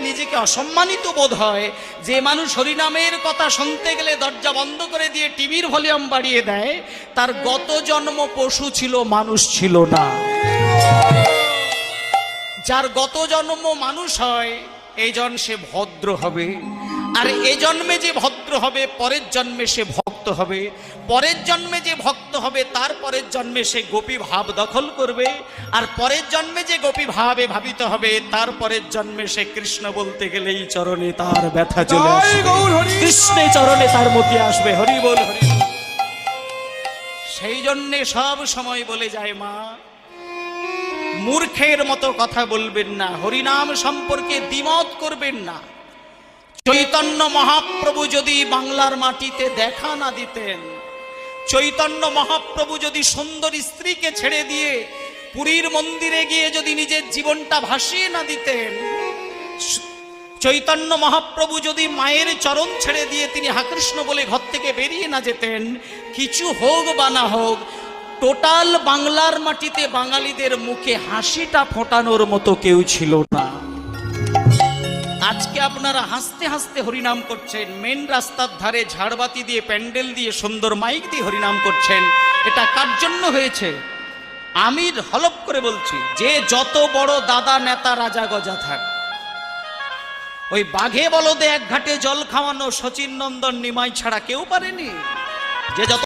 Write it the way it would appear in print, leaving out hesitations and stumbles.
নিজেকে অসম্মানিত বোধ হয়। যে মানুষ হরিনামের কথা শুনতে গেলে দরজা বন্ধ করে দিয়ে টিভির ভলিউম বাড়িয়ে দেয়, তার গত জন্ম পশু ছিল, মানুষ ছিল না। যার গত জন্ম মানুষ হয়, এই জন্ম সে ভদ্র হবে। আর এ জন্মে যে ভদ্র হবে, পরের জন্মে সে ভক্ত হবে। পরের জন্মে যে ভক্ত হবে, তার পরের জন্মে সে গোপী ভাব দখল করবে। আর পরের জন্মে যে গোপী ভাবে ভাবিত হবে, তার পরের জন্মে সে কৃষ্ণ বলতে গেলেই চরণে তার ব্যথা চলে আসবে, কৃষ্ণে চরণে তার মতি আসবে। হরি বল, হরি। সেই জন্যে সব সময় বলে যায় মা, মূর্খের মতো কথা বলবেন না, হরিনাম সম্পর্কে দ্বিমত করবেন না। চৈতন্য মহাপ্রভু যদি বাংলার মাটিতে দেখা না দিতেন, চৈতন্য মহাপ্রভু যদি সুন্দর স্ত্রীকে ছেড়ে দিয়ে পুরীর মন্দিরে গিয়ে যদি নিজের জীবনটা ভাসিয়ে না দিতেন, চৈতন্য মহাপ্রভু যদি মায়ের চরণ ছেড়ে দিয়ে তিনি হাকৃষ্ণ বলে ঘর থেকে বেরিয়ে না যেতেন, কিছু হোক বা না হোক, টোটাল বাংলার মাটিতে বাঙালিদের মুখে হাসিটা ফোটানোর মতো কেউ ছিল না। আজকে আপনারা হাসতে হাসতে হরিনাম করছেন, মেন রাস্তার ধারে ঝাড়বাতি দিয়ে, প্যান্ডেল দিয়ে, সুন্দর মাইক দিয়ে হরিনাম করছেন। এটা কার জন্য হয়েছে? আমি হলপ করে বলছি, যে যত বড় দাদা নেতা রাজা গজা থাক, ওই বাঘে বলদে এক ঘাটে জল খাওয়ানো শচীন নন্দন নিমাই ছাড়া কেউ পারেনি। যে যত